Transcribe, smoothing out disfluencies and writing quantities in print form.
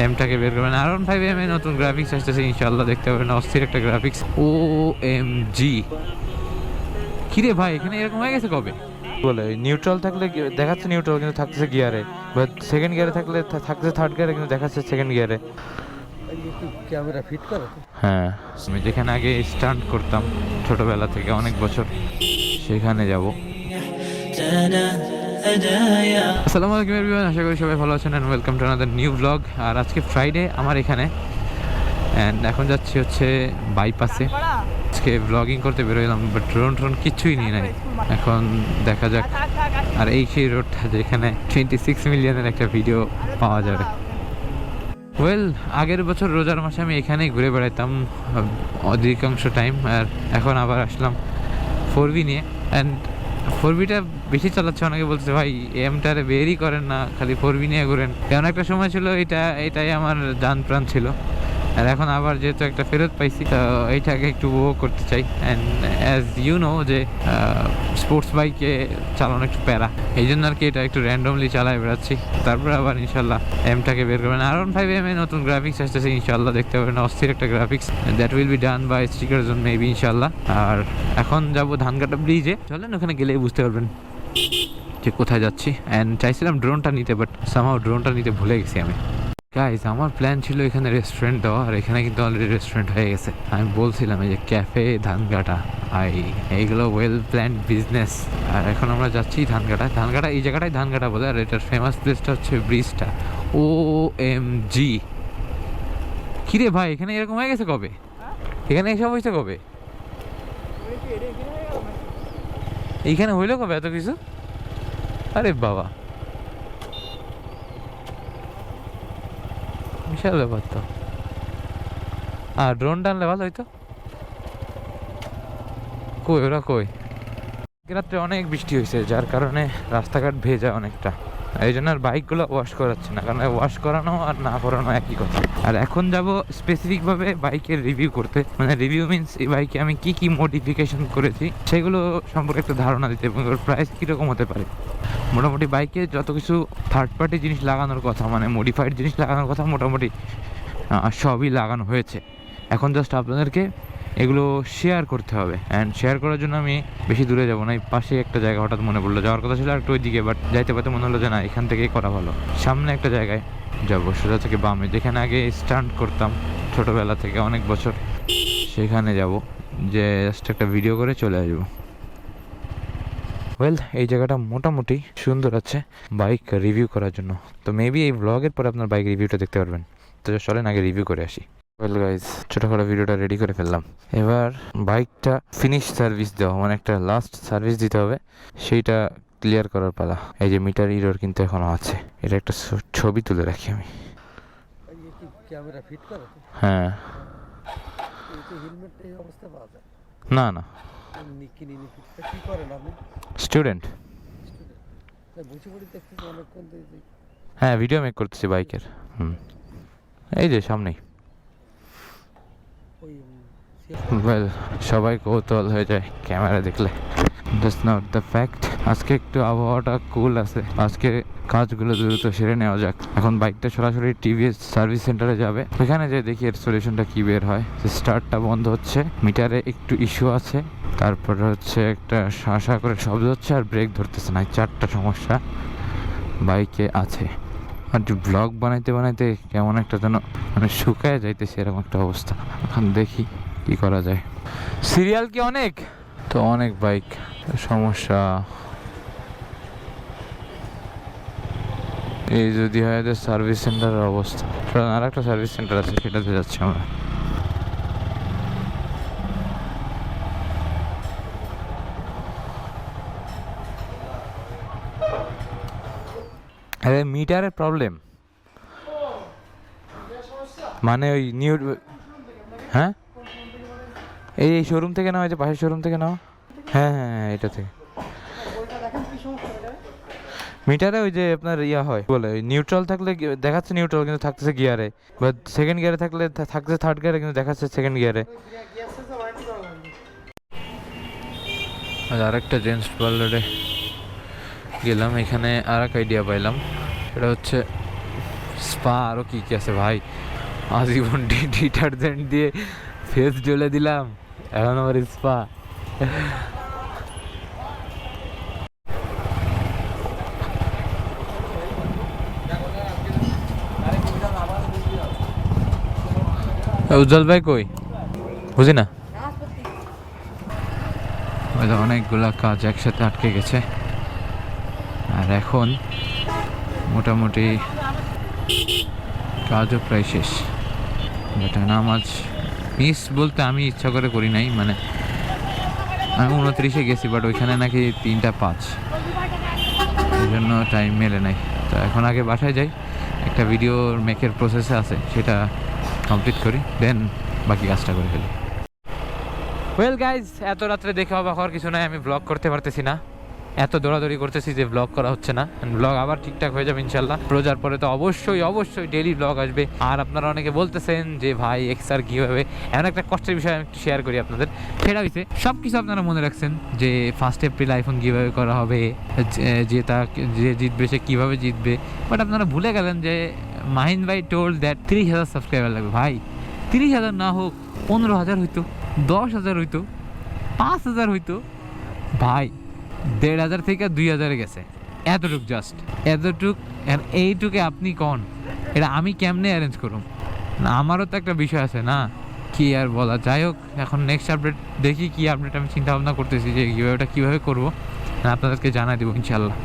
এমটাকে বের করবেন। R15 এ নতুন গ্রাফিক্স আসতেছে ইনশাআল্লাহ, দেখতে পাবেন অস্থির একটা গ্রাফিক্স। OMG কিরে ভাই, এখানে এরকম হয়ে গেছে কবে? বলে নিউট্রাল থাকলে দেখাচ্ছে নিউট্রাল কিন্তু থাকতেছে গিয়ারে, বা সেকেন্ড গিয়ারে থাকলে থাকতেছে থার্ড গিয়ারে কিন্তু দেখাচ্ছে সেকেন্ড গিয়ারে। ক্যামেরা ফিট করো? হ্যাঁ, আমি যেখানে আগে স্টান্ট করতাম ছোটবেলা থেকে অনেক বছর, সেখানে যাব। আসসালামু আলাইকুম এভরিওয়ান, আশা করি সবাই ভালো আছেন and welcome to another new blog. আর আজকে ফ্রাইডে আমার এখানে, অ্যান্ড এখন যাচ্ছি হচ্ছে বাইপাসে। আজকে ব্লগিং করতে বেরোলাম, বাট ড্রোন কিছুই নিয়ে নাই। এখন দেখা যাক। আর এই সেই রোডটা যেখানে 26 মিলিয়নের একটা ভিডিও পাওয়া যাবে। ওয়েল, আগের বছর রোজার মাসে আমি এখানেই ঘুরে বেড়াইতাম অধিকাংশ টাইম, আর এখন আবার আসলাম 4V নিয়ে। অ্যান্ড 4Vটা বেশি চালাচ্ছে, অনেকে বলছে ভাই এমটারে বেরই করেন না, খালি 4V নিয়ে ঘুরেন। কারণ একটা সময় ছিল এটাই আমার জান প্রাণ ছিল, আর এখন আবার যেহেতু একটা ফেরত পাইছি, তো এইটাকে একটু উপভোগ করতে চাই। অ্যান্ড অ্যাজ ইউ নো যে স্পোর্টস বাইকে চালানো একটু প্যারা, এই জন্য আর কি এটা একটু র্যান্ডমলি চালাই বেড়াচ্ছি। তারপরে আবার ইনশাল্লাহ এমটাকে বের করবেন। R15 এ নতুন গ্রাফিক্স আসতেছে ইনশাল্লাহ, দেখতে পাবেন অস্থির একটা graphics. That will be done by sticker zone maybe ইনশাল্লাহ। আর এখন যাবো ধানকাটা ব্রিজে, চলেন ওখানে গেলেই বুঝতে পারবেন যে কোথায় যাচ্ছি। অ্যান্ড চাইছিলাম ড্রোনটা নিতে, বাট সামহাও ড্রোনটা নিতে ভুলে গেছি আমি। গাইজ, আমার প্ল্যান ছিল এখানে রেস্টুরেন্ট দেওয়া, আর এখানে কিন্তু অলরেডি রেস্টুরেন্ট হয়ে গেছে। আমি বলছিলাম এই যে ক্যাফে ধানকাটা, এইগুলো ওয়েল প্ল্যান্ড বিজনেস। আর এখন আমরা যাচ্ছি ধানকাটা এই জায়গাটাই ধানকাটা বলে, আর এটার ফেমাস প্লেসটা হচ্ছে ব্রিজটা। OMG কিরে ভাই, এখানে এরকম হয়ে গেছে কবে? এখানে এসব হয়েছে কবে? এইখানে হইলো কবে এত কিছু? আরে বাবা, বিশাল ব্যাপার তো। আর ড্রোন টানলে ভালো হইতো। কই ওরা কই? রাত্রে অনেক বৃষ্টি হয়েছে, যার কারণে রাস্তাঘাট ভেজা অনেকটা। এই জন্য আর বাইকগুলো ওয়াশ করাচ্ছে না, কারণ ওয়াশ করানো আর না করানো একই কথা। আর এখন যাব স্পেসিফিকভাবে বাইকের রিভিউ করতে, মানে রিভিউ মিনস এই বাইকে আমি কি কি মডিফিকেশন করেছি সেগুলো সম্পর্কে একটা ধারণা দিতে, এবং ওর প্রাইস কীরকম হতে পারে। মোটামুটি বাইকে যত কিছু থার্ড পার্টি জিনিস লাগানোর কথা, মানে মডিফাইড জিনিস লাগানোর কথা, মোটামুটি সবই লাগানো হয়েছে। এখন জাস্ট আপনাদেরকে এগুলো শেয়ার করতে হবে। অ্যান্ড শেয়ার করার জন্য আমি বেশি দূরে যাবো না, এই পাশে একটা জায়গা হঠাৎ মনে পড়লো, যাওয়ার কথা ছিল একটু ওইদিকে, বাট যাইতে পারতে মনে হলো যে না, এখান থেকেই করা ভালো। সামনে একটা জায়গায় যাবো, সোজা থেকে বামে, যেখানে আগে স্টান্ট করতাম ছোটোবেলা থেকে অনেক বছর, সেখানে যাব, যে জাস্ট একটা ভিডিও করে চলে আসবো। ওয়েল, এই জায়গাটা মোটামুটি সুন্দর আছে বাইক রিভিউ করার জন্য, তো মেবি এই ব্লগের পরে আপনার বাইক রিভিউটা দেখতে পারবেন। তো চলেন আগে রিভিউ করে আসি। ওয়েল গাইজ, ছোটোখাটো ভিডিওটা রেডি করে ফেললাম। এবার বাইকটা ফিনিশ সার্ভিস দেওয়া, মানে একটা লাস্ট সার্ভিস দিতে হবে, সেইটা ক্লিয়ার করার পালা। এই যে মিটার ইরর কিন্তু এখনো আছে, এটা একটা ছবি তুলে রাখি আমি। ক্যামেরা ফিট করো? হ্যাঁ। হেলমেট এই অবস্থা পাওয়া যায় না না, কিনে ফিট কি করেন আপনি? স্টুডেন্ট। বুঝে পড়ি দেখতেছি অনেকক্ষণ। হ্যাঁ, ভিডিও মেক করতেছি বাইকের। এই যে সামনেই। ওয়েল, সবাই কৌতূহল হয়ে যায় ক্যামেরা দেখলে, দ্যাটস নট দ্য ফ্যাক্ট। আজকে একটু আবহাওয়াটা কুল আছে, আজকে কাজগুলো দ্রুত সেরে নেওয়া যাক। এখন বাইকটা সরাসরি টিভিএস সার্ভিস সেন্টারে যাবে, ওইখানে যে দেখি এর সলিউশনটা কী বের হয়। স্টার্টটা বন্ধ হচ্ছে, মিটারে একটু ইস্যু আছে, তারপরে হচ্ছে একটা শাঁসা করে শব্দ হচ্ছে, আর ব্রেক ধরতেছে না। 4টা সমস্যা বাইকে আছে। আর ব্লগ বানাইতে বানাইতে কেমন একটা যেন মানে শুকায় যাইতেছে, এরকম একটা অবস্থা। এখন দেখি কি করা যায়। সিরিয়াল কি অনেক, তো অনেক বাইক সমস্যা। এই যদি হয় এদের সার্ভিস সেন্টারের অবস্থা। আর একটা সার্ভিস সেন্টার আছে, সেটাতে যাচ্ছি আমরা। আরে মিটারের প্রবলেম, মানে ওই নিউ, হ্যাঁ এই শোরুম থেকে নেওয়া হয়েছে, পাশের শোরুম থেকে নেওয়া। হ্যাঁ হ্যাঁ হ্যাঁ, এটা থেকে। মিটারে ওই যে আপনার ইয়া হয় বলে, ওই নিউট্রাল থাকলে দেখাচ্ছে নিউট্রাল কিন্তু থাকতেছে গিয়ারে, বা সেকেন্ড গিয়ারে থাকলে থাকতেছে থার্ড গিয়ারে কিন্তু দেখাচ্ছে সেকেন্ড গিয়ারে। আরেকটা জেন্টস পার্লারে গেলাম, এখানে আর এক আইডিয়া পাইলাম। সেটা হচ্ছে স্পা আরও কী কী আছে ভাই, আজীবন ডিটারজেন্ট দিয়ে ফেস জ্বলে দিলাম, এখন আমার স্পা। উজ্জ্বল ভাই কই বুঝি না, অনেকগুলা কাজ একসাথে আটকে গেছে, আর এখন মোটামুটি কাজও প্রায় শেষ। যেটা নামাজ মিস বলতে আমি ইচ্ছা করে করি নাই, মানে আমি 29-এ গেছি, বাট ওইখানে নাকি 3টা 5, এই জন্য টাইম মেলে নাই। তো এখন আগে বাসায় যাই, একটা ভিডিও মেকের প্রসেসে আছে, সেটা কমপ্লিট করি, দেন বাকি কাজটা করে ফেলি। ওয়েল গাইজ, এত রাত্রে দেখে অবাক হওয়ার কিছু নাই, আমি ব্লগ করতে পারতেছি না, এত দৌড়াদৌড়ি করতেছি যে ব্লগ করা হচ্ছে না। ব্লগ আবার ঠিকঠাক হয়ে যাবে ইনশাল্লাহ। রোজার পরে তো অবশ্যই ডেইলি ব্লগ আসবে। আর আপনারা অনেকে বলতেছেন যে ভাই এক্সআর কীভাবে, এমন একটা কষ্টের বিষয় আমি একটু শেয়ার করি আপনাদের। সেটা হয়েছে সব কিছু আপনারা মনে রাখছেন যে 1 এপ্রিল আইফোন কীভাবে করা হবে, যে জিতবে সে কীভাবে জিতবে, বাট আপনারা ভুলে গেলেন যে মাহিন ভাই টোল্ড দ্যাট 30,000 সাবস্ক্রাইবার লাগবে। ভাই 30,000 না হোক, 15,000 হইতো, 10,000 হইতো, 5,000 হইতো, ভাই 1,500 থেকে 2,000-এ গেছে, এতটুক জাস্ট এতটুক। আর এইটুকে আপনি কন এটা আমি কেমনে অ্যারেঞ্জ করুন না, আমারও তো একটা বিষয় আছে না, কি আর বলা। যাই হোক, এখন নেক্সট আপডেট দেখি কি আপডেট, আমি চিন্তা ভাবনা করতেছি যে কীভাবে ওটা কীভাবে করবো, আপনাদেরকে জানাই দেবো ইনশাল্লাহ।